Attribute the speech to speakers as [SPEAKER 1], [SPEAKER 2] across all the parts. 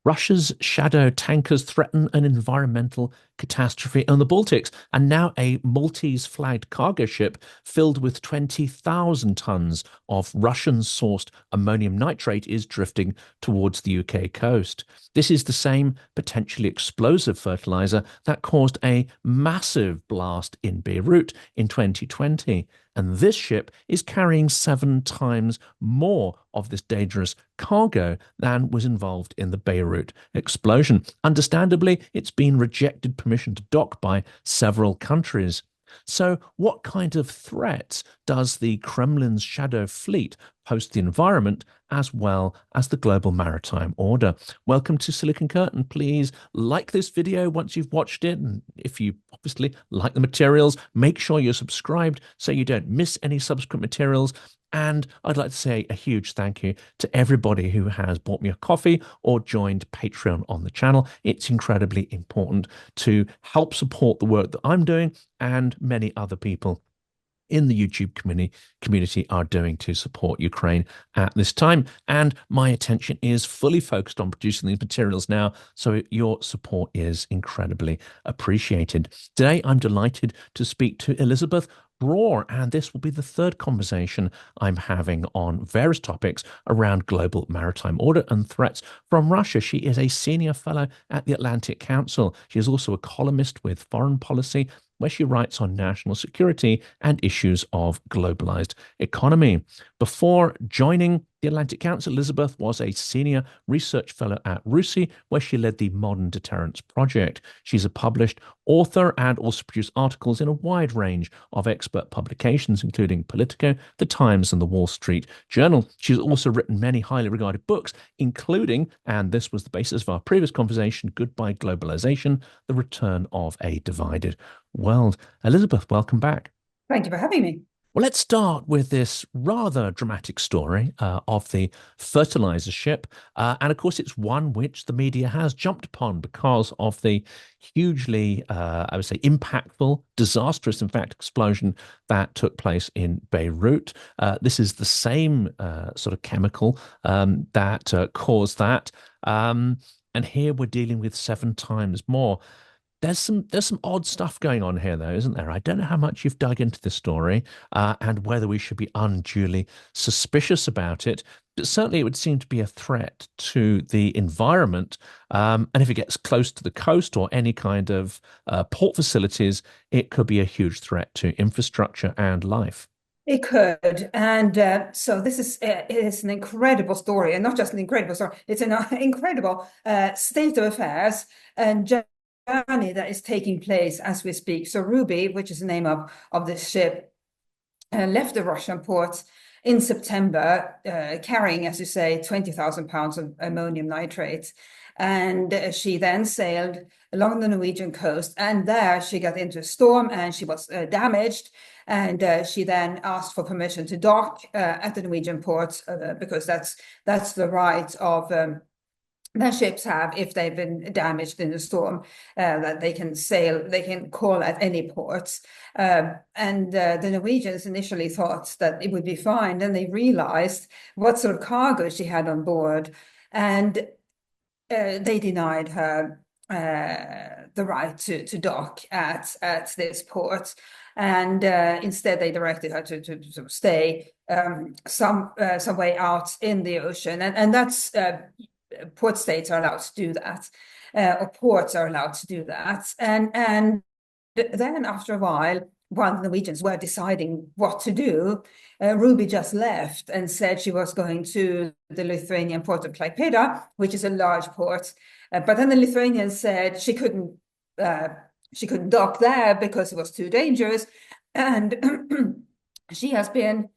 [SPEAKER 1] Russia's shadow tankers threaten an environmental catastrophe on the Baltics, and now a Maltese-flagged cargo ship filled with 20,000 tons of Russian-sourced ammonium nitrate is drifting towards the UK coast. This is the same potentially explosive fertilizer that caused a massive blast in Beirut in 2020. And this ship is carrying 7 times more of this dangerous cargo than was involved in the Beirut explosion. Understandably, it's been rejected permission to dock by several countries. So, what kind of threats does the Kremlin's shadow fleet pose to the environment as well as the global maritime order? Welcome to Silicon Curtain. Please like this video once you've watched it. And if you obviously like the materials, make sure you're subscribed so you don't miss any subsequent materials. And I'd like to say a huge thank you to everybody who has bought me a coffee or joined Patreon on the channel. It's incredibly important to help support the work that I'm doing and many other people in the YouTube community are doing to support Ukraine at this time. And my attention is fully focused on producing these materials now, so your support is incredibly appreciated. Today, I'm delighted to speak to Elisabeth Braw, and this will be the third conversation I'm having on various topics around global maritime order and threats from Russia. She is a senior fellow at the Atlantic Council. She is also a columnist with Foreign Policy, where she writes on national security and issues of globalized economy. Before joining the Atlantic Council, Elisabeth was a senior research fellow at RUSI, where she led the Modern Deterrence project. She's a published author and also produced articles in a wide range of expert publications, including Politico, The Times, and The Wall Street Journal. She's also written many highly regarded books, including, and this was the basis of our previous conversation, Goodbye Globalization, The Return of a Divided World. Elisabeth, welcome back.
[SPEAKER 2] Thank you for having me.
[SPEAKER 1] Well, let's start with this rather dramatic story of the fertilizer ship. And of course, it's one which the media has jumped upon because of the hugely, I would say, impactful, disastrous, in fact, explosion that took place in Beirut. This is the same sort of chemical that caused that. And here we're dealing with 7 times more. There's some odd stuff going on here, though, isn't there? I don't know how much you've dug into this story and whether we should be unduly suspicious about it. But certainly, it would seem to be a threat to the environment. And if it gets close to the coast or any kind of port facilities, it could be a huge threat to infrastructure and life.
[SPEAKER 2] It could. And so this is it is an incredible story, and not just an incredible story, it's an incredible state of affairs and journey that is taking place as we speak. So Ruby, which is the name of this ship, left the Russian port in September, carrying, as you say, 20,000 pounds of ammonium nitrate. And she then sailed along the Norwegian coast, and there she got into a storm and she was damaged. And she then asked for permission to dock at the Norwegian port because that's the right of that ships have if they've been damaged in a storm, that they can sail, they can call at any ports. And the Norwegians initially thought that it would be fine. Then they realized what sort of cargo she had on board, and they denied her the right to dock at this port. And instead, they directed her to sort of stay some way out in the ocean, and that's port states are allowed to do that, or ports are allowed to do that. And then after a while the Norwegians were deciding what to do, Ruby just left and said she was going to the Lithuanian port of Klaipėda, which is a large port. But then the Lithuanians said she couldn't dock there because it was too dangerous. And she has been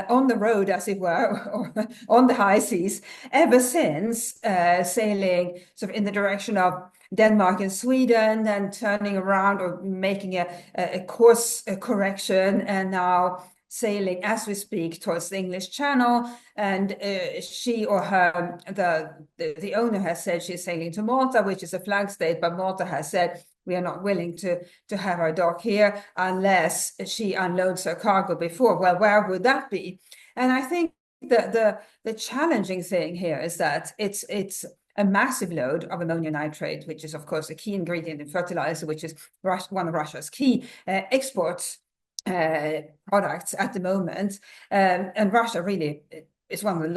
[SPEAKER 2] on the road, as it were, or on the high seas ever since, sailing sort of in the direction of Denmark and Sweden, and turning around or making a course correction, and now sailing as we speak towards the English Channel. And she or her, the owner has said she's sailing to Malta, which is a flag state, but Malta has said we are not willing to have her dock here unless she unloads her cargo before. Well, where would that be? And I think that the challenging thing here is that it's a massive load of ammonium nitrate, which is, of course, a key ingredient in fertilizer, which is one of Russia's key export products at the moment. And Russia really is one of the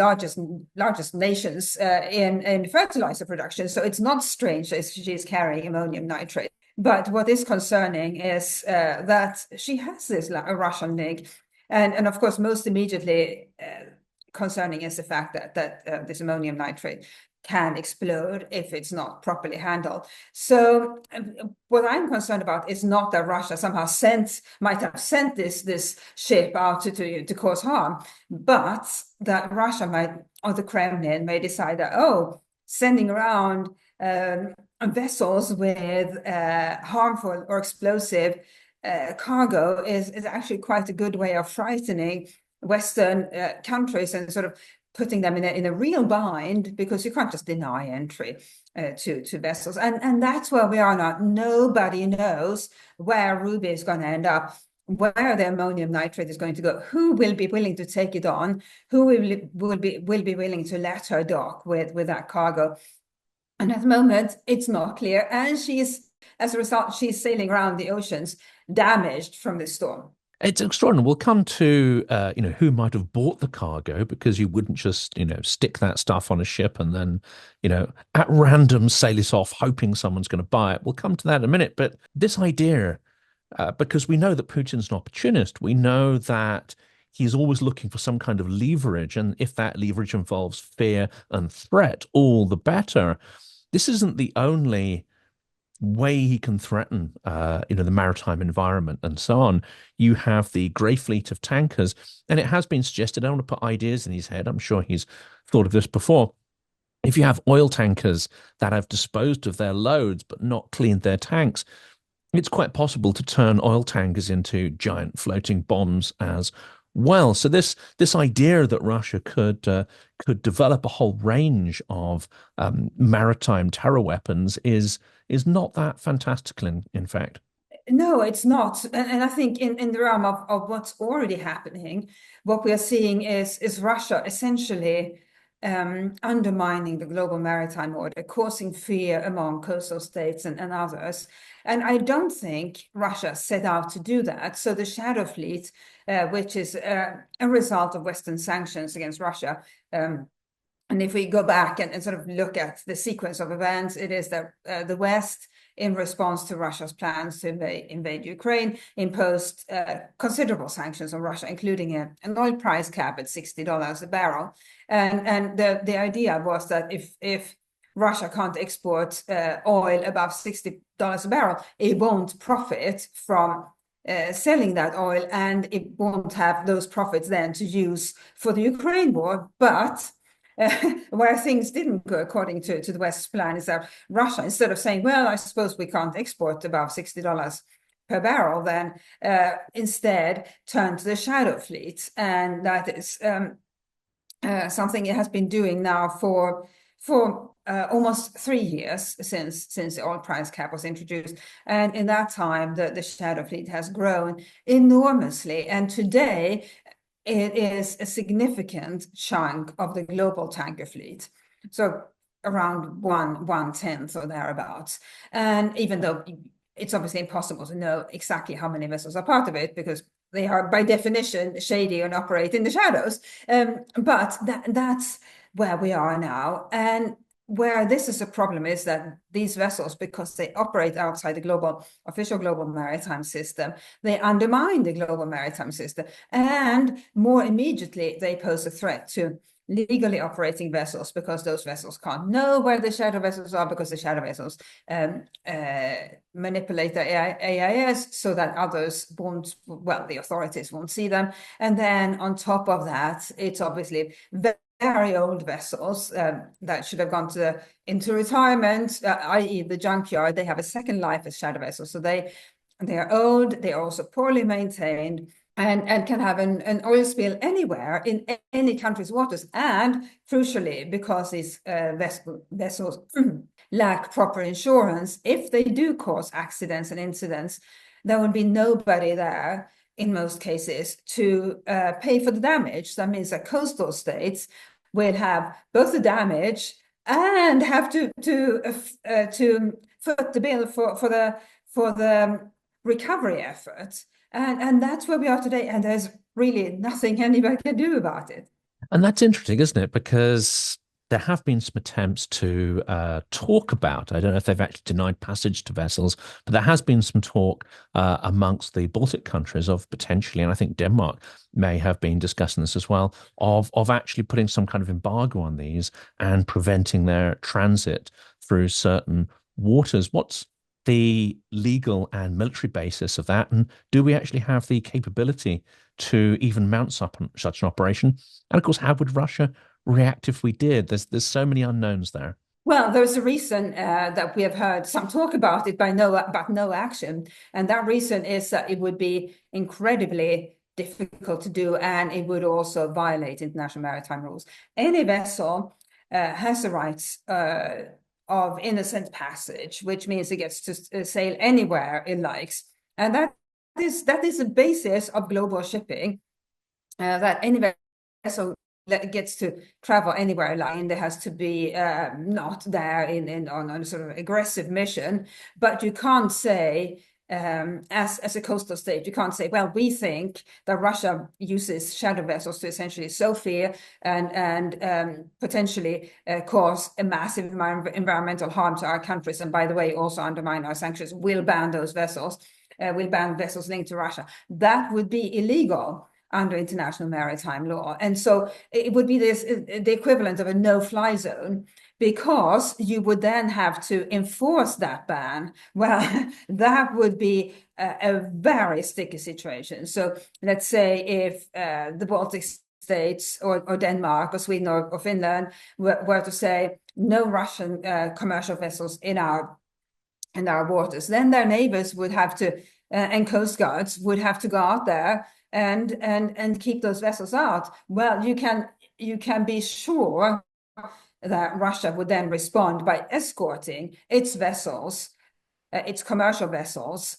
[SPEAKER 2] largest nations in fertilizer production. So it's not strange that she's carrying ammonium nitrate. But what is concerning is that she has this Russian link. And of course, most immediately concerning is the fact that this ammonium nitrate can explode if it's not properly handled. So what I'm concerned about is not that Russia somehow might have sent this ship out to cause harm, but that Russia might, or the Kremlin may decide that, sending around vessels with harmful or explosive cargo is actually quite a good way of frightening Western countries and sort of putting them in a real bind, because you can't just deny entry to vessels. And that's where we are now. Nobody knows where Ruby is going to end up, where the ammonium nitrate is going to go, who will be willing to take it on, who will be willing to let her dock with that cargo. And at the moment, it's not clear. And as a result, she's sailing around the oceans damaged from this storm.
[SPEAKER 1] It's extraordinary. We'll come to, who might have bought the cargo, because you wouldn't just, stick that stuff on a ship and then, at random sail it off, hoping someone's going to buy it. We'll come to that in a minute. But this idea, because we know that Putin's an opportunist, we know that he's always looking for some kind of leverage. And if that leverage involves fear and threat, all the better. This isn't the only way he can threaten, the maritime environment and so on. You have the Grey Fleet of tankers, and it has been suggested, I don't want to put ideas in his head, I'm sure he's thought of this before. If you have oil tankers that have disposed of their loads but not cleaned their tanks, it's quite possible to turn oil tankers into giant floating bombs as well. So this idea that Russia could develop a whole range of maritime terror weapons is not that fantastical, in fact.
[SPEAKER 2] No, it's not. And I think in the realm of what's already happening, what we are seeing is Russia essentially undermining the global maritime order, causing fear among coastal states and others. And I don't think Russia set out to do that. So the Shadow Fleet, which is a result of Western sanctions against Russia, and if we go back and sort of look at the sequence of events, it is that the West, in response to Russia's plans to invade Ukraine, imposed considerable sanctions on Russia, including an oil price cap at $60 a barrel. And the idea was that if Russia can't export oil above $60 a barrel, it won't profit from selling that oil, and it won't have those profits then to use for the Ukraine war. But where things didn't go according to the West's plan is that Russia, instead of saying, well, I suppose we can't export above $60 per barrel, then instead turned to the Shadow Fleet. And that is something it has been doing now for almost 3 years since the oil price cap was introduced. And in that time, the Shadow Fleet has grown enormously. And today, it is a significant chunk of the global tanker fleet. So around 1/10 or thereabouts. And even though it's obviously impossible to know exactly how many vessels are part of it, because they are by definition shady and operate in the shadows. But that's where we are now. And where this is a problem is that these vessels, because they operate outside the official global maritime system, they undermine the global maritime system. And more immediately, they pose a threat to legally operating vessels, because those vessels can't know where the shadow vessels are, because the shadow vessels manipulate the AIS so that others won't, well, the authorities won't see them. And then on top of that, it's obviously very old vessels that should have gone into retirement, i.e. the junkyard. They have a second life as shadow vessels. So they are old, they are also poorly maintained, and can have an oil spill anywhere in any country's waters. And crucially, because these vessels lack proper insurance, if they do cause accidents and incidents, there will be nobody there in most cases to pay for the damage. That means that coastal states will have both the damage and have to foot the bill for the recovery effort. And that's where we are today. And there's really nothing anybody can do about it.
[SPEAKER 1] And that's interesting, isn't it? Because there have been some attempts to talk about, I don't know if they've actually denied passage to vessels, but there has been some talk amongst the Baltic countries of potentially, and I think Denmark may have been discussing this as well, of actually putting some kind of embargo on these and preventing their transit through certain waters. What's the legal and military basis of that? And do we actually have the capability to even mount such an operation? And of course, how would Russia react if we did? There's so many unknowns there.
[SPEAKER 2] Well, there's a reason that we have heard some talk about it, but no action. And that reason is that it would be incredibly difficult to do, and it would also violate international maritime rules. Any vessel has the rights of innocent passage, which means it gets to sail anywhere it likes. And that is the basis of global shipping, that any vessel that gets to travel anywhere line, there has to be not there on a sort of aggressive mission, but you can't say as a coastal state, you can't say, well, we think that Russia uses shadow vessels to essentially sow fear and potentially cause a massive environmental harm to our countries, and by the way, also undermine our sanctions. We'll ban those vessels. Will ban vessels linked to Russia. That would be illegal under international maritime law. And so it would be the equivalent of a no-fly zone, because you would then have to enforce that ban. Well, that would be a very sticky situation. So let's say if the Baltic states or Denmark or Sweden or Finland were to say no Russian commercial vessels in our waters, then their neighbors would have to, and coast guards would have to go out there and keep those vessels out. Well, you can be sure that Russia would then respond by escorting its vessels, its commercial vessels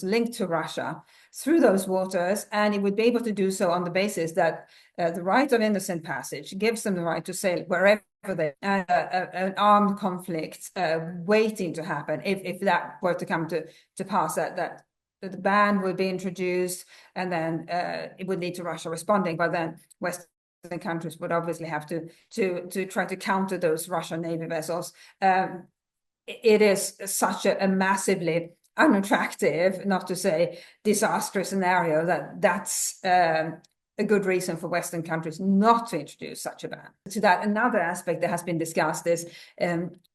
[SPEAKER 2] linked to Russia through those waters, and it would be able to do so on the basis that the right of innocent passage gives them the right to sail wherever they an armed conflict waiting to happen. If that were to come to pass, that the ban would be introduced, and then it would lead to Russia responding. But then Western countries would obviously have to try to counter those Russian Navy vessels. It is such a massively unattractive, not to say disastrous scenario, that's a good reason for Western countries not to introduce such a ban. To that, another aspect that has been discussed is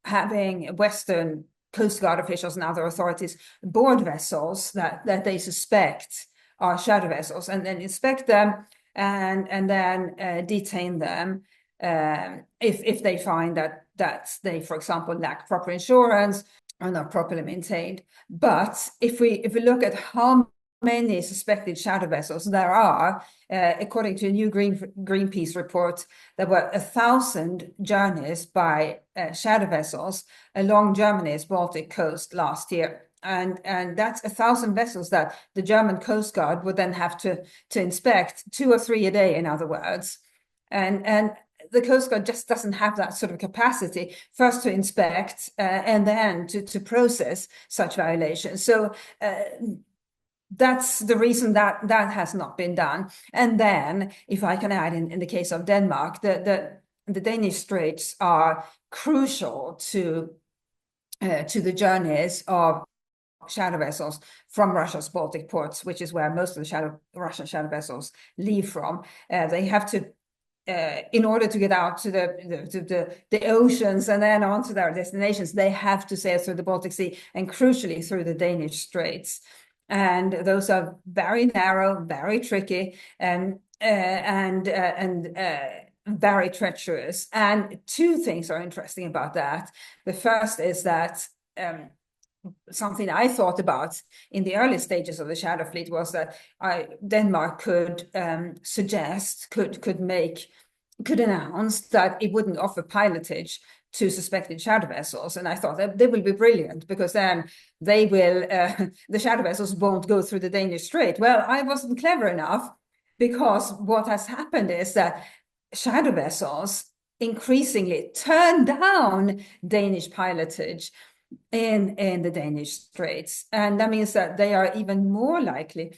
[SPEAKER 2] having Western Coast Guard officials and other authorities board vessels that they suspect are shadow vessels, and then inspect them and then detain them if they find that they, for example, lack proper insurance or not properly maintained. But if we look at how many suspected shadow vessels there are, according to a new Greenpeace report, there were 1,000 journeys by shadow vessels along Germany's Baltic coast last year. And that's 1,000 vessels that the German Coast Guard would then have to inspect, 2 or 3 a day, in other words. And the Coast Guard just doesn't have that sort of capacity, first to inspect and then to process such violations. So that's the reason that has not been done. And then, if I can add, in the case of Denmark, the Danish Straits are crucial to the journeys of shadow vessels from Russia's Baltic ports, which is where most of the Russian shadow vessels leave from. They have to, in order to get out to the oceans and then on to their destinations, they have to sail through the Baltic Sea, and crucially through the Danish Straits. And those are very narrow, very tricky, and very treacherous. And two things are interesting about that. The first is that something I thought about in the early stages of the shadow fleet was that Denmark could announce that it wouldn't offer pilotage to suspected shadow vessels. And I thought that they will be brilliant, because then they will, the shadow vessels won't go through the Danish Strait. Well, I wasn't clever enough, because what has happened is that shadow vessels increasingly turn down Danish pilotage in the Danish Straits. And that means that they are even more likely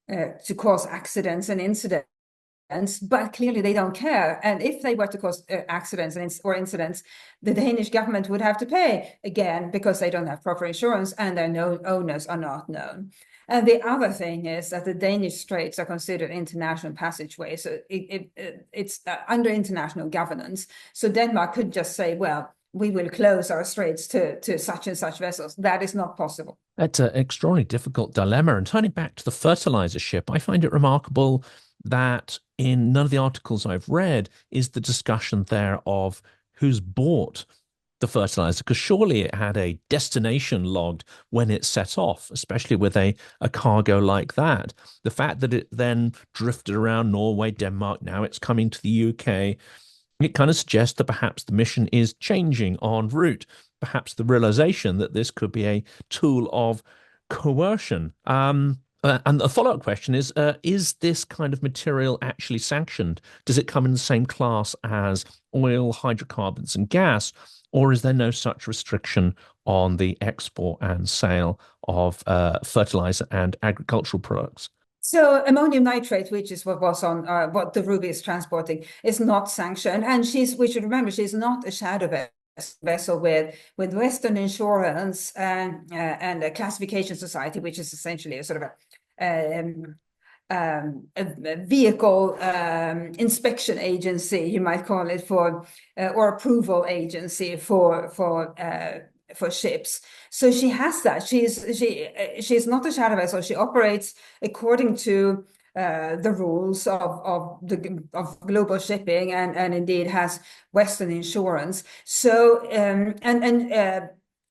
[SPEAKER 2] to cause accidents and incidents, but clearly they don't care. And if they were to cause accidents or incidents, the Danish government would have to pay again because they don't have proper insurance and their owners are not known. And the other thing is that the Danish Straits are considered international passageways. So it's under international governance. So Denmark could just say, well, we will close our straits to such and such vessels. That is not possible.
[SPEAKER 1] That's an extraordinarily difficult dilemma. And turning back to the fertilizer ship, I find it remarkable that in none of the articles I've read is the discussion there of who's bought the fertilizer, because surely it had a destination logged when it set off, especially with a cargo like that. The fact that it then drifted around Norway, Denmark, now it's coming to the UK, it kind of suggests that perhaps the mission is changing en route. Perhaps the realization that this could be a tool of coercion. And the follow-up question is this kind of material actually sanctioned? Does it come in the same class as oil, hydrocarbons, and gas, or is there no such restriction on the export and sale of fertilizer and agricultural products?
[SPEAKER 2] So ammonium nitrate, which is what was on what the RUSI is transporting, is not sanctioned, and we should remember she's not a shadow vessel with Western insurance and a classification society, which is essentially a sort of a vehicle inspection agency, you might call it, for or approval agency for ships. So she has that. She's not a shadow vessel. She operates according to the rules of global shipping and indeed has Western insurance. So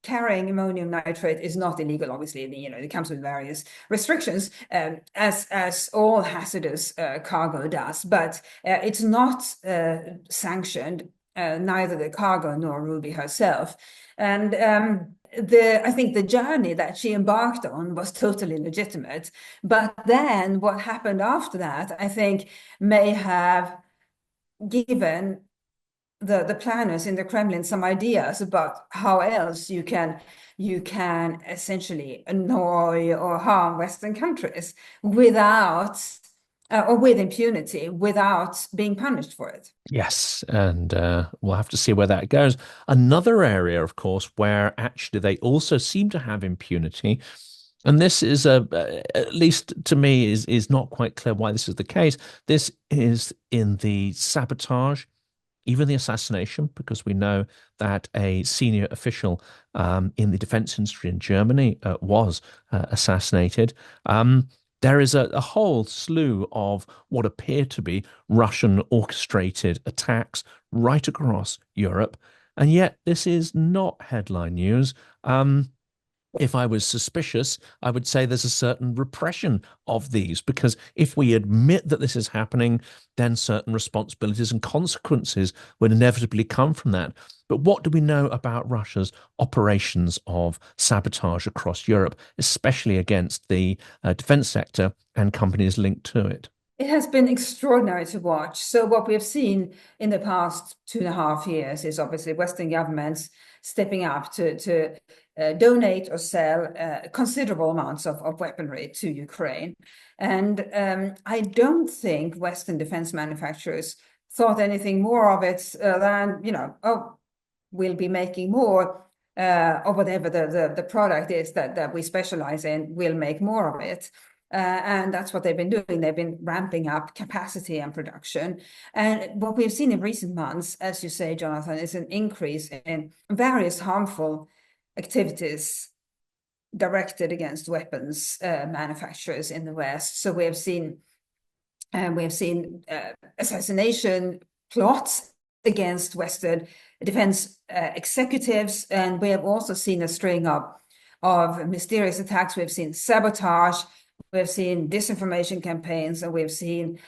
[SPEAKER 2] carrying ammonium nitrate is not illegal. Obviously, it comes with various restrictions, as all hazardous cargo does. But it's not sanctioned, neither the cargo nor RUSI herself. And I think the journey that she embarked on was totally legitimate. But then what happened after that, I think, may have given the planners in the Kremlin some ideas about how else you can essentially annoy or harm Western countries without or with impunity, without being punished for it.
[SPEAKER 1] Yes, and we'll have to see where that goes. Another area, of course, where actually they also seem to have impunity, and this is at least to me is not quite clear why this is the case. This is in the sabotage, even the assassination, because we know that a senior official in the defense industry in Germany was assassinated. There is a whole slew of what appear to be Russian orchestrated attacks right across Europe. And yet, this is not headline news. If I was suspicious, I would say there's a certain repression of these, because if we admit that this is happening, then certain responsibilities and consequences would inevitably come from that. But what do we know about Russia's operations of sabotage across Europe, especially against the defense sector and companies linked to it?
[SPEAKER 2] It has been extraordinary to watch. So what we have seen in the past 2.5 years is obviously Western governments stepping up to donate or sell considerable amounts of weaponry to Ukraine. And I don't think Western defense manufacturers thought anything more of it than, oh, we'll be making more, or whatever the product is that we specialize in, we'll make more of it. And that's what they've been doing. They've been ramping up capacity and production. And what we've seen in recent months, as you say, Jonathan, is an increase in various harmful activities directed against weapons manufacturers in the West. So we have seen assassination plots against Western defense executives, and we have also seen a string of mysterious attacks. We've seen sabotage. We've seen disinformation campaigns, and we've seen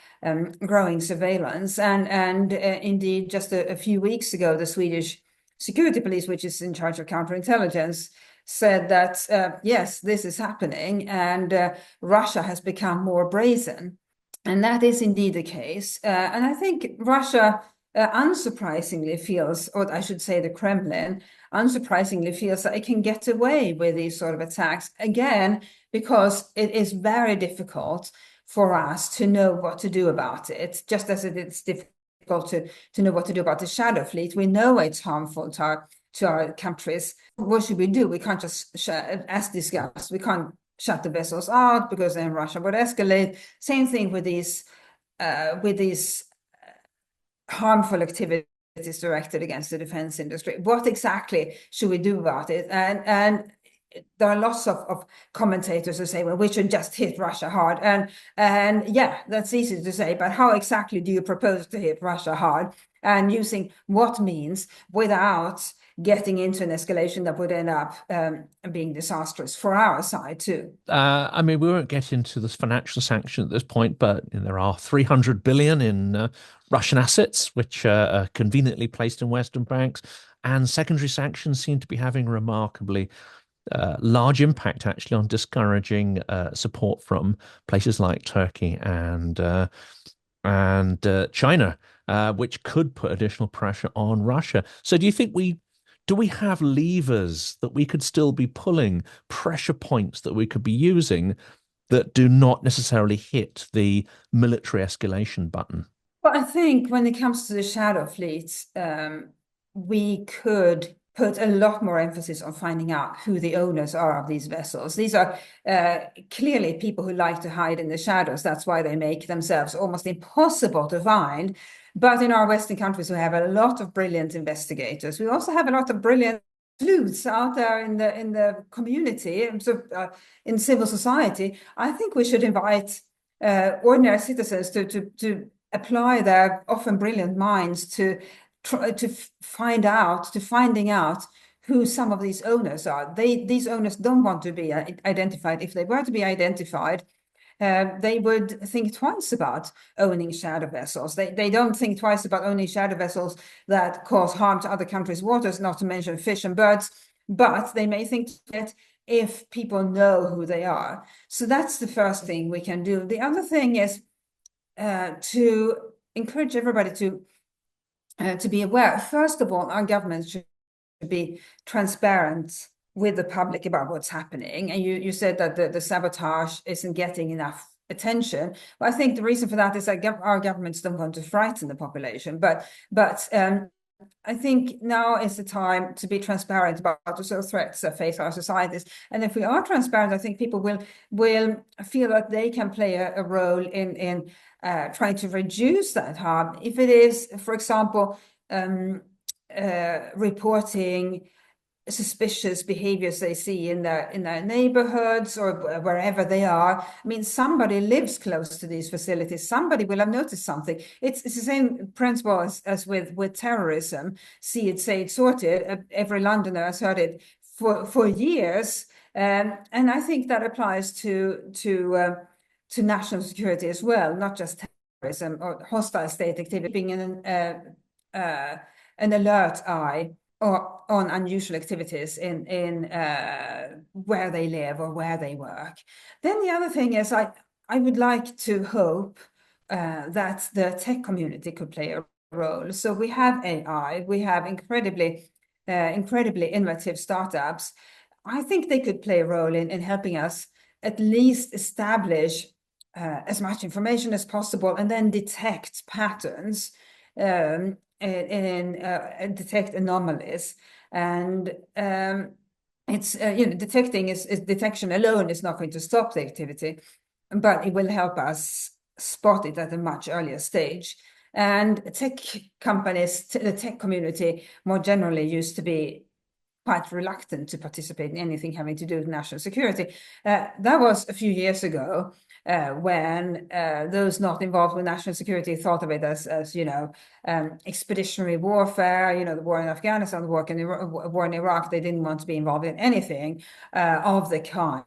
[SPEAKER 2] growing surveillance. And indeed, just a few weeks ago, the Swedish security police, which is in charge of counterintelligence, said that, yes, this is happening, and Russia has become more brazen. And that is indeed the case. And I think Russia unsurprisingly feels, or I should say the Kremlin, unsurprisingly feels that it can get away with these sort of attacks, again, because it is very difficult for us to know what to do about it, just as it's difficult to know what to do about the shadow fleet. We know it's harmful to our countries. What should we do? We can't just, as discussed, we can't shut the vessels out because then Russia would escalate. Same thing with these harmful activities directed against the defense industry. What exactly should we do about it? And there are lots of commentators who say, well, we should just hit Russia hard. And yeah, that's easy to say, but how exactly do you propose to hit Russia hard? And using what means without getting into an escalation that would end up being disastrous for our side too.
[SPEAKER 1] I mean, we won't get into this financial sanction at this point, but there are 300 billion in Russian assets, which are conveniently placed in Western banks, and secondary sanctions seem to be having remarkably large impact actually on discouraging support from places like Turkey and China, which could put additional pressure on Russia. So do we have levers that we could still be pulling, pressure points that we could be using that do not necessarily hit the military escalation button?
[SPEAKER 2] Well, I think when it comes to the shadow fleets, we could put a lot more emphasis on finding out who the owners are of these vessels. These are clearly people who like to hide in the shadows. That's why they make themselves almost impossible to find. But in our Western countries, we have a lot of brilliant investigators. We also have a lot of brilliant sleuths out there in the community, in civil society. I think we should invite ordinary citizens to apply their often brilliant minds to try to finding out who some of these owners are. These owners don't want to be identified. If they were to be identified, they would think twice about owning shadow vessels. They don't think twice about owning shadow vessels that cause harm to other countries' waters, not to mention fish and birds, but they may think that if people know who they are. So that's the first thing we can do. The other thing is to encourage everybody to be aware. First of all, our government should be transparent with the public about what's happening. And you said that the sabotage isn't getting enough attention. Well, I think the reason for that is that our governments don't want to frighten the population. But I think now is the time to be transparent about the sort of threats that face our societies. And if we are transparent, I think people will feel that they can play a role in trying to reduce that harm. If it is, for example, reporting suspicious behaviors they see in their neighborhoods or wherever they are. I mean, somebody lives close to these facilities. Somebody will have noticed something. It's the same principle as with terrorism. See it, say it, sorted. Every Londoner has heard it for years, and I think that applies to national security as well, not just terrorism or hostile state activity. Being an alert eye or on unusual activities in where they live or where they work. Then the other thing is I would like to hope that the tech community could play a role. So we have AI, we have incredibly innovative startups. I think they could play a role in helping us at least establish as much information as possible and then detect patterns and detect anomalies. And it's detection alone is not going to stop the activity, but it will help us spot it at a much earlier stage. And tech companies, the tech community more generally used to be quite reluctant to participate in anything having to do with national security. That was a few years ago when those not involved with national security thought of it as expeditionary warfare, the war in Afghanistan, the war in Iraq. They didn't want to be involved in anything of the kind.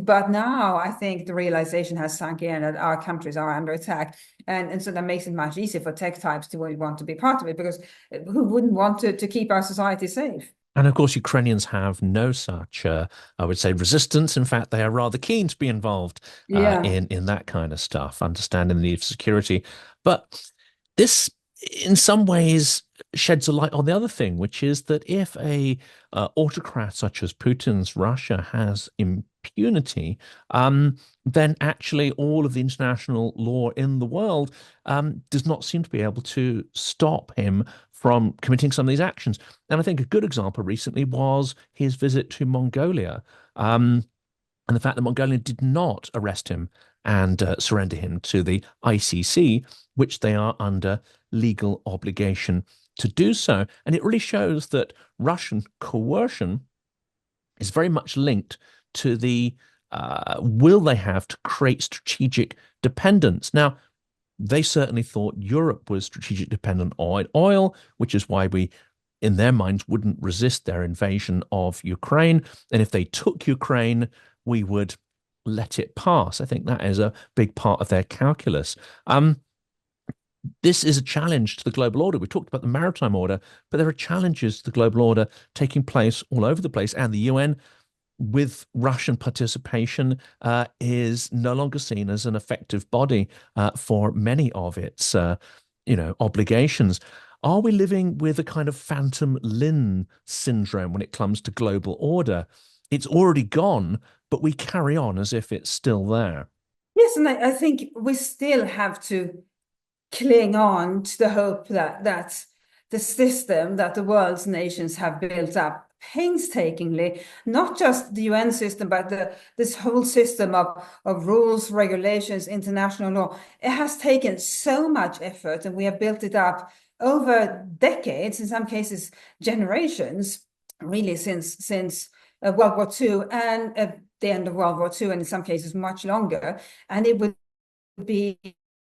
[SPEAKER 2] But now I think the realization has sunk in that our countries are under attack. And so that makes it much easier for tech types to want to be part of it, because who wouldn't want to keep our society safe?
[SPEAKER 1] And of course, Ukrainians have no such, I would say, resistance. In fact, they are rather keen to be involved
[SPEAKER 2] Yeah.
[SPEAKER 1] in that kind of stuff, understanding the need for security. But this in some ways sheds a light on the other thing, which is that if a autocrat such as Putin's Russia has impunity, then actually all of the international law in the world does not seem to be able to stop him from committing some of these actions. And I think a good example recently was his visit to Mongolia. And the fact that Mongolia did not arrest him and surrender him to the ICC, which they are under legal obligation to do so. And it really shows that Russian coercion is very much linked to the will they have to create strategic dependence. Now, they certainly thought Europe was strategic dependent on oil, which is why we, in their minds, wouldn't resist their invasion of Ukraine. And if they took Ukraine, we would let it pass. I think that is a big part of their calculus. This is a challenge to the global order. We talked about the maritime order, but there are challenges to the global order taking place all over the place. And the UN, with Russian participation, is no longer seen as an effective body for many of its, obligations. Are we living with a kind of phantom limb syndrome when it comes to global order? It's already gone, but we carry on as if it's still there.
[SPEAKER 2] Yes, and I think we still have to cling on to the hope that the system that the world's nations have built up painstakingly, not just the UN system, but this whole system of rules, regulations, international law, it has taken so much effort, and we have built it up over decades, in some cases generations, really since World War II and the end of World War II, and in some cases much longer. And it would be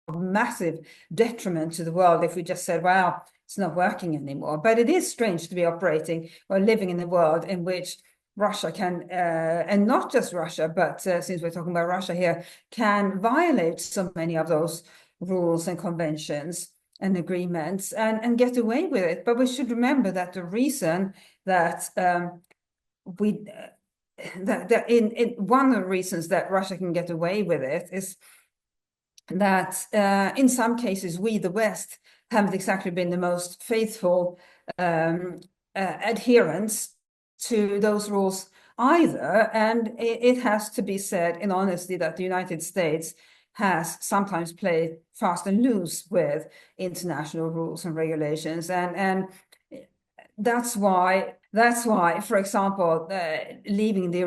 [SPEAKER 2] a massive detriment to the world if we just said, wow, it's not working anymore. But it is strange to be operating or living in a world in which Russia can, and not just Russia, but since we're talking about Russia here, can violate so many of those rules and conventions and agreements and get away with it. But we should remember that the reason that one of the reasons that Russia can get away with it is that in some cases we, the West, haven't exactly been the most faithful adherents to those rules either. And it has to be said in honesty that the United States has sometimes played fast and loose with international rules and regulations. And that's why, for example, leaving the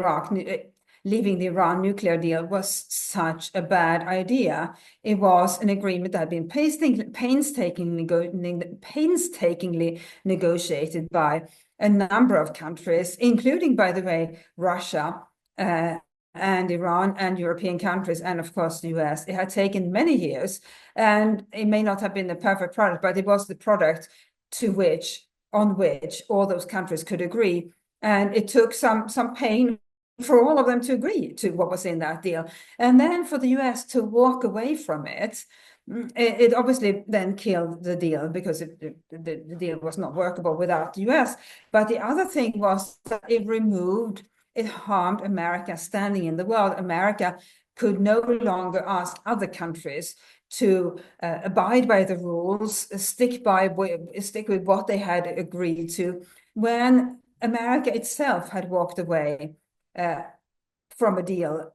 [SPEAKER 2] Iran nuclear deal was such a bad idea. It was an agreement that had been painstakingly negotiated by a number of countries, including, by the way, Russia and Iran and European countries, and of course the US. It had taken many years, and it may not have been the perfect product, but it was the product on which all those countries could agree. And it took some pain for all of them to agree to what was in that deal. And then for the US to walk away from it, it obviously then killed the deal because the deal was not workable without the US. But the other thing was that it harmed America's standing in the world. America could no longer ask other countries to abide by the rules, stick with what they had agreed to, when America itself had walked away from a deal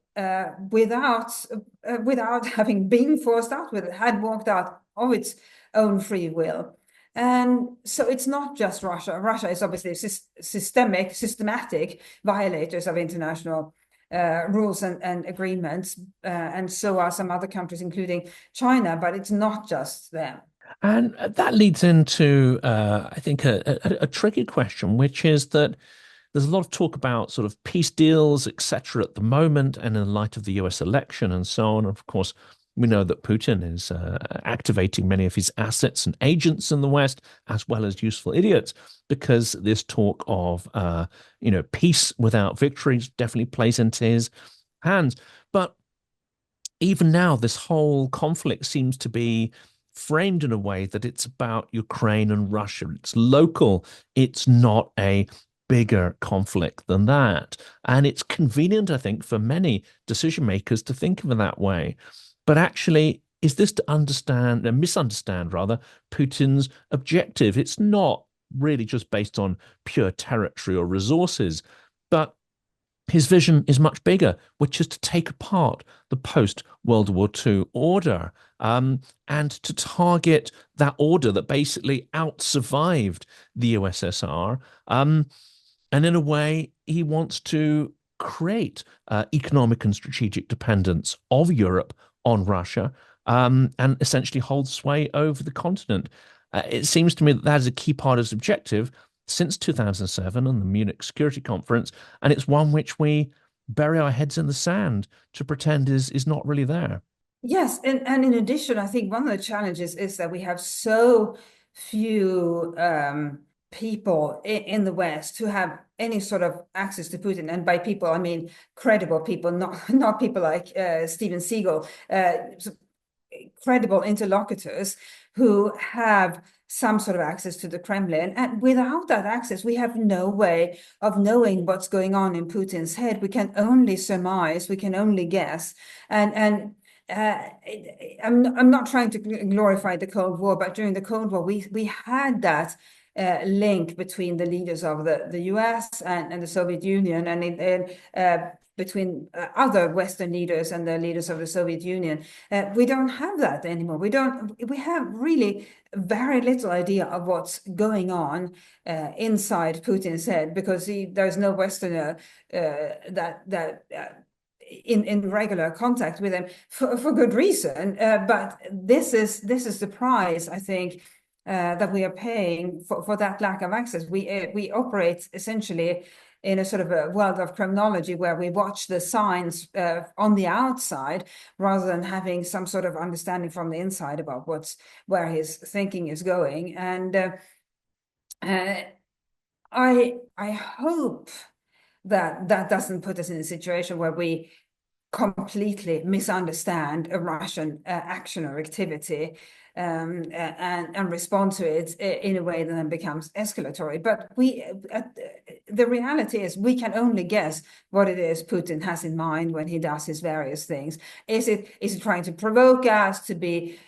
[SPEAKER 2] without having been forced out with it, had walked out of its own free will. And so it's not just Russia. Russia is obviously systematic violators of international rules and agreements, and so are some other countries, including China, but it's not just them.
[SPEAKER 1] And that leads into, I think, a tricky question, which is that there's a lot of talk about sort of peace deals, etc., at the moment, and in light of the US election and so on. Of course, we know that Putin is activating many of his assets and agents in the West, as well as useful idiots, because this talk of, peace without victory definitely plays into his hands. But even now, this whole conflict seems to be framed in a way that it's about Ukraine and Russia. It's local. It's not a bigger conflict than that. And it's convenient, I think, for many decision makers to think of it that way. But actually, is this to understand and misunderstand rather Putin's objective? It's not really just based on pure territory or resources, but his vision is much bigger, which is to take apart the post-World War II order, and to target that order that basically out-survived the USSR. And in a way, he wants to create economic and strategic dependence of Europe on Russia, and essentially hold sway over the continent. It seems to me that that is a key part of his objective since 2007 and the Munich Security Conference, and it's one which we bury our heads in the sand to pretend is not really there.
[SPEAKER 2] Yes, and in addition, I think one of the challenges is that we have so few people in the West who have any sort of access to Putin. And by people, I mean credible people, not people like Steven Seagal, credible interlocutors who have some sort of access to the Kremlin. And without that access, we have no way of knowing what's going on in Putin's head. We can only surmise, we can only guess. And I'm not trying to glorify the Cold War, but during the Cold War, we had that link between the leaders of the US and the Soviet Union, and between other Western leaders and the leaders of the Soviet Union. We don't have that anymore. We have really very little idea of what's going on inside Putin's head, because there's no Westerner that in regular contact with him for good reason. But this is the price, I think, that we are paying for that lack of access. We operate essentially in a sort of a world of criminology where we watch the signs on the outside rather than having some sort of understanding from the inside about where his thinking is going. And I hope that doesn't put us in a situation where we completely misunderstand a Russian action or activity, and respond to it in a way that then becomes escalatory. But the reality is we can only guess what it is Putin has in mind when he does his various things. Is he trying to provoke us to be,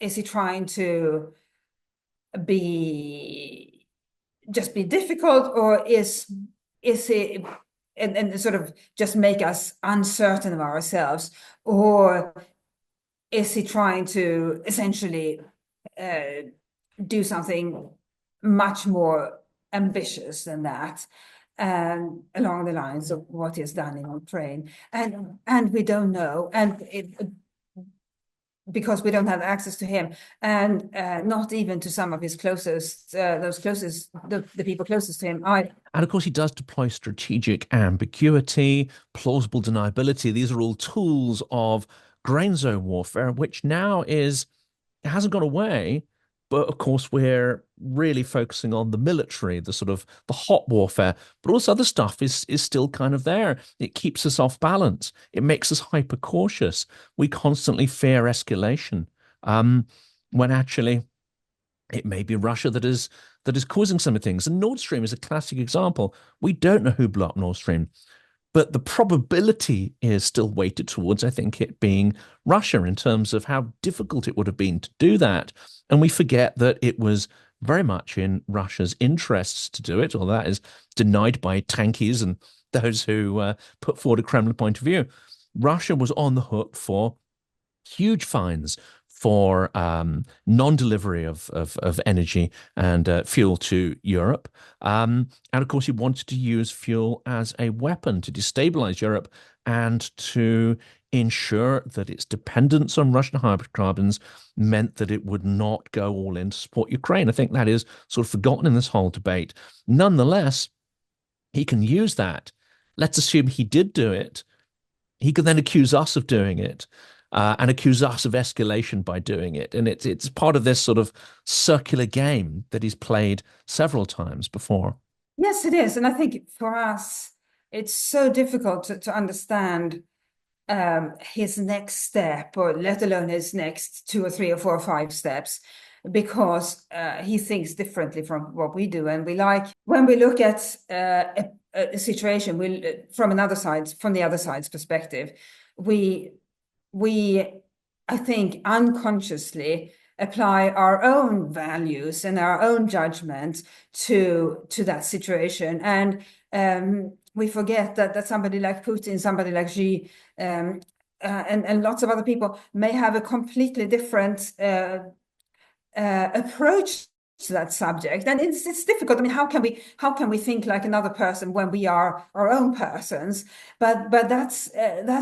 [SPEAKER 2] is he trying to be difficult, or is he and sort of just make us uncertain of ourselves, or is he trying to essentially do something much more ambitious than that, along the lines of what he's done in Ukraine? And we don't know, because we don't have access to him, and not even to some of his closest, the people closest to him.
[SPEAKER 1] And of course, he does deploy strategic ambiguity, plausible deniability. These are all tools of grain zone warfare, which now it hasn't gone away. But of course, we're really focusing on the military, the sort of the hot warfare, but also other stuff is still kind of there. It keeps us off balance. It makes us hyper cautious. We constantly fear escalation, when actually it may be Russia that is causing some of things. And Nord Stream is a classic example. We don't know who blew up Nord Stream, but the probability is still weighted towards, I think, it being Russia in terms of how difficult it would have been to do that. And we forget that it was very much in Russia's interests to do it, although that is denied by tankies and those who put forward a Kremlin point of view. Russia was on the hook for huge fines for non-delivery of energy and fuel to Europe. And of course, he wanted to use fuel as a weapon to destabilize Europe and to ensure that its dependence on Russian hydrocarbons meant that it would not go all in to support Ukraine. I think that is sort of forgotten in this whole debate. Nonetheless, he can use that. Let's assume he did do it. He could then accuse us of doing it. And accuse us of escalation by doing it. And it's part of this sort of circular game that he's played several times before.
[SPEAKER 2] Yes, it is. And I think for us, it's so difficult to understand his next step, or let alone his next 2 or 3 or 4 or 5 steps, because he thinks differently from what we do. And when we look at a situation from the other side's perspective, we we I think unconsciously apply our own values and our own judgment to that situation, and we forget that somebody like Putin, somebody like Xi, and lots of other people may have a completely different approach to that subject, and it's difficult. I mean, how can we think like another person when we are our own persons? But that's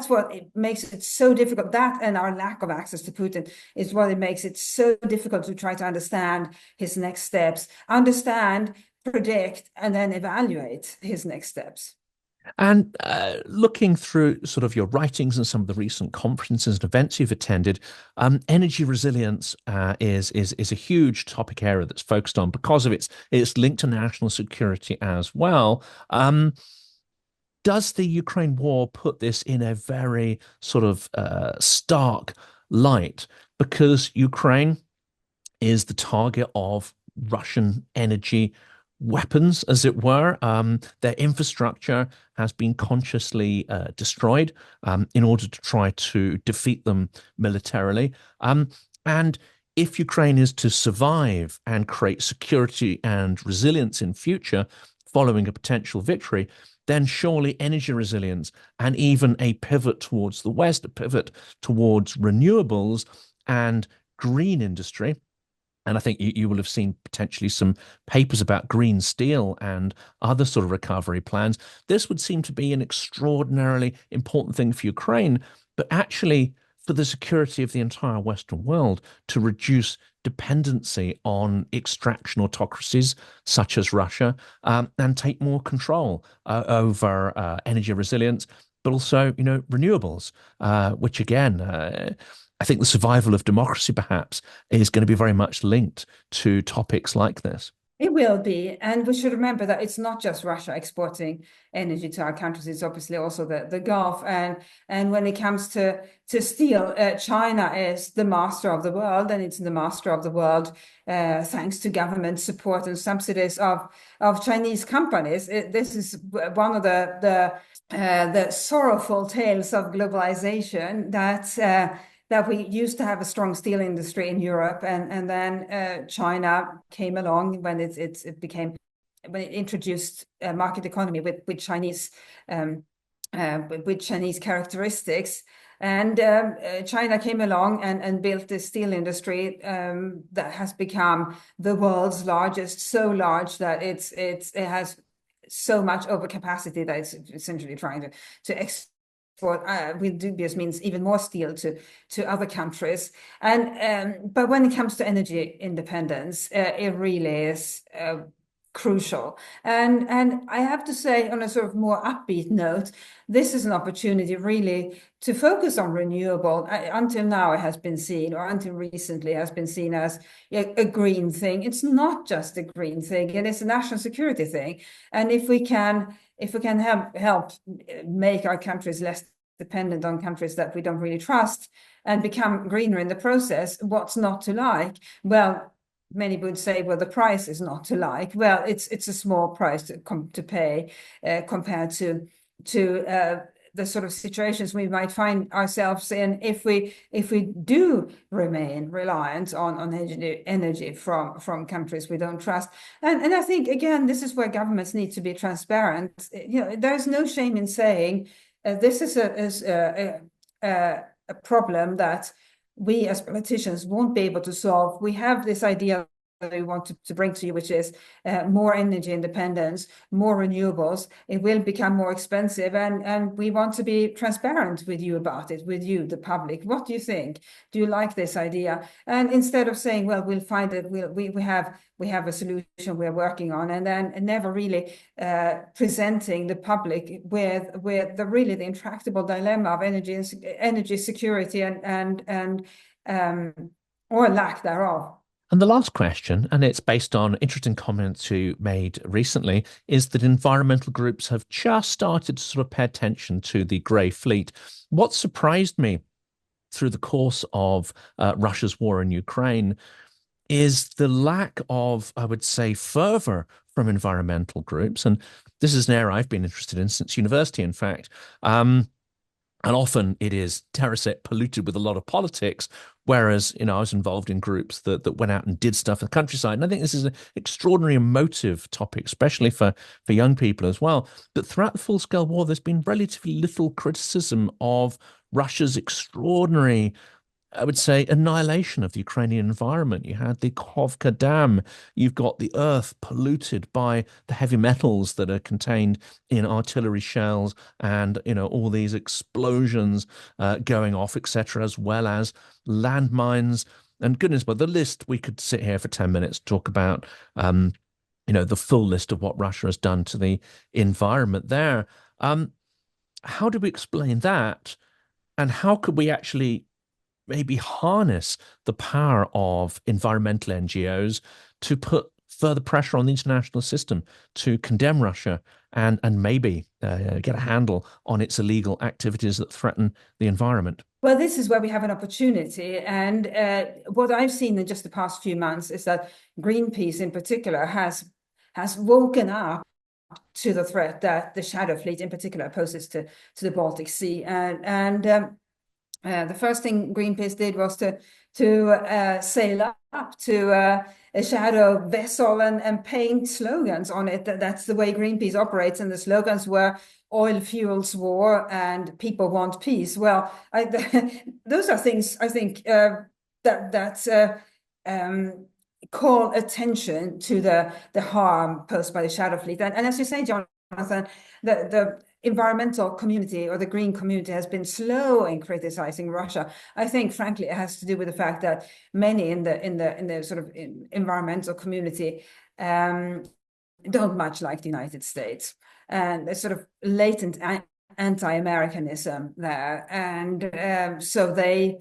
[SPEAKER 2] what it makes it so difficult. That and our lack of access to Putin is what it makes it so difficult to try to understand his next steps, understand, predict, and then evaluate his next steps.
[SPEAKER 1] And looking through sort of your writings and some of the recent conferences and events you've attended, energy resilience is a huge topic area that's focused on because of its link to national security as well. Does the Ukraine war put this in a very sort of stark light? Because Ukraine is the target of Russian energy weapons, as it were. Their infrastructure has been consciously destroyed in order to try to defeat them militarily. And if Ukraine is to survive and create security and resilience in future following a potential victory, then surely energy resilience and even a pivot towards the West, a pivot towards renewables and green industry. And I think you will have seen potentially some papers about green steel and other sort of recovery plans. This would seem to be an extraordinarily important thing for Ukraine, but actually for the security of the entire Western world to reduce dependency on extraction autocracies such as Russia, and take more control over energy resilience, but also, renewables, which again, I think the survival of democracy perhaps is going to be very much linked to topics like this.
[SPEAKER 2] It will be. And we should remember that it's not just Russia exporting energy to our countries, it's obviously also the Gulf. And when it comes to steel, China is the master of the world, and it's the master of the world thanks to government support and subsidies of Chinese companies. This is one of the sorrowful tales of globalization, that we used to have a strong steel industry in Europe, and then China came along when when it introduced a market economy with Chinese characteristics. And China came along and built this steel industry that has become the world's largest, so large that it has so much overcapacity that it's essentially trying to export with dubious means even more steel to other countries. And but when it comes to energy independence, it really is crucial. And I have to say, on a sort of more upbeat note, this is an opportunity really to focus on renewable. Until now, it has been seen, or until recently, has been seen as a green thing. It's not just a green thing; it is a national security thing. And if we can help make our countries less dependent on countries that we don't really trust and become greener in the process, what's not to like? Well, many would say, well, the price is not to like. Well, it's a small price to pay compared to the sort of situations we might find ourselves in if we do remain reliant on energy from countries we don't trust. And I think, again, this is where governments need to be transparent. There's no shame in saying this is a problem that we as politicians won't be able to solve. We have this idea that we want to bring to you, which is more energy independence, more renewables. It will become more expensive, and we want to be transparent with you about it, with you, the public. What do you think? Do you like this idea? And instead of saying, well, we'll find it, we have a solution we're working on, and then never really presenting the public with the intractable dilemma of energy security and or lack thereof.
[SPEAKER 1] And the last question, and it's based on interesting comments you made recently, is that environmental groups have just started to sort of pay attention to the grey fleet. What surprised me through the course of Russia's war in Ukraine is the lack of, I would say, fervor from environmental groups. And this is an area I've been interested in since university, in fact. And often it is, dare I say it, polluted with a lot of politics. Whereas, I was involved in groups that went out and did stuff in the countryside. And I think this is an extraordinary emotive topic, especially for young people as well. But throughout the full-scale war, there's been relatively little criticism of Russia's extraordinary, I would say, annihilation of the Ukrainian environment. You had the Kovka Dam. You've got the earth polluted by the heavy metals that are contained in artillery shells, and all these explosions going off, etc., as well as landmines. And goodness, but the list, we could sit here for 10 minutes talk about the full list of what Russia has done to the environment there. How do we explain that? And how could we actually maybe harness the power of environmental NGOs to put further pressure on the international system to condemn Russia and maybe get a handle on its illegal activities that threaten the environment?
[SPEAKER 2] Well, this is where we have an opportunity. And what I've seen in just the past few months is that Greenpeace in particular has woken up to the threat that the shadow fleet in particular poses to the Baltic Sea. And the first thing Greenpeace did was to sail up to a shadow vessel and paint slogans on it. That's the way Greenpeace operates, and the slogans were "Oil fuels war" and "People want peace." Well, those are things I think that call attention to the harm posed by the shadow fleet. And as you say, Jonathan, the environmental community or the green community has been slow in criticizing Russia. I think, frankly, it has to do with the fact that many in the sort of environmental community don't much like the United States, and there's sort of latent anti-Americanism there, and so they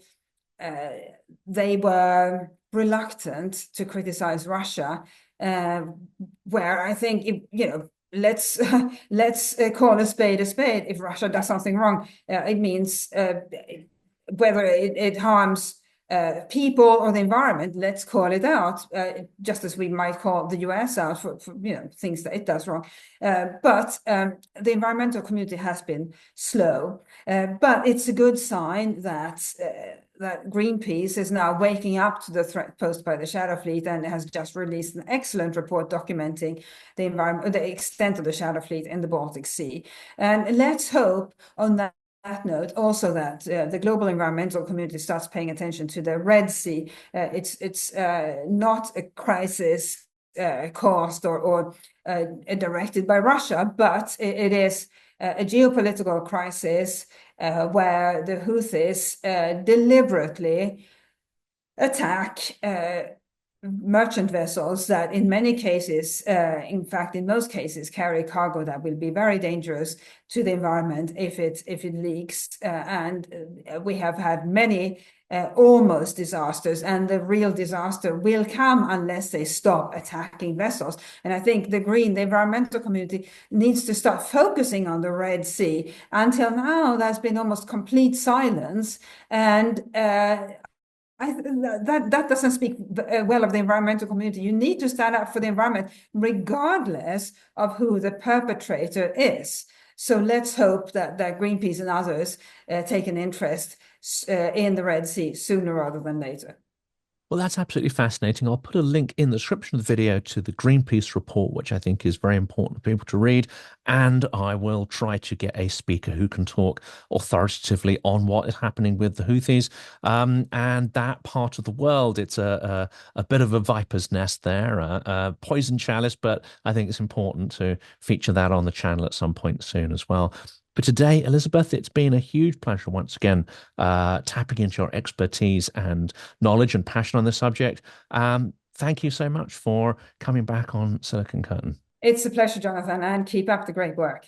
[SPEAKER 2] were reluctant to criticize Russia, where I think let's call a spade a spade. If Russia does something wrong, it means whether it harms people or the environment, let's call it out, just as we might call the US out for things that it does wrong. But the environmental community has been slow, but it's a good sign that Greenpeace is now waking up to the threat posed by the shadow fleet and has just released an excellent report documenting the extent of the shadow fleet in the Baltic Sea. And let's hope on that note also that the global environmental community starts paying attention to the Red Sea. It's not a crisis caused or directed by Russia, but it is a geopolitical crisis where the Houthis deliberately attack merchant vessels that in many cases, in fact, in most cases, carry cargo that will be very dangerous to the environment if it leaks. And we have had many almost disasters, and the real disaster will come unless they stop attacking vessels. And I think the environmental community needs to start focusing on the Red Sea. Until now, there's been almost complete silence, and that doesn't speak well of the environmental community. You need to stand up for the environment, regardless of who the perpetrator is. So let's hope that Greenpeace and others take an interest in the Red Sea sooner rather than later.
[SPEAKER 1] Well, that's absolutely fascinating. I'll put a link in the description of the video to the Greenpeace report, which I think is very important for people to read. And I will try to get a speaker who can talk authoritatively on what is happening with the Houthis and that part of the world. It's a bit of a viper's nest there, a poison chalice, but I think it's important to feature that on the channel at some point soon as well. But today, Elisabeth, it's been a huge pleasure once again tapping into your expertise and knowledge and passion on this subject. Thank you so much for coming back on Silicon Curtain.
[SPEAKER 2] It's a pleasure, Jonathan, and keep up the great work.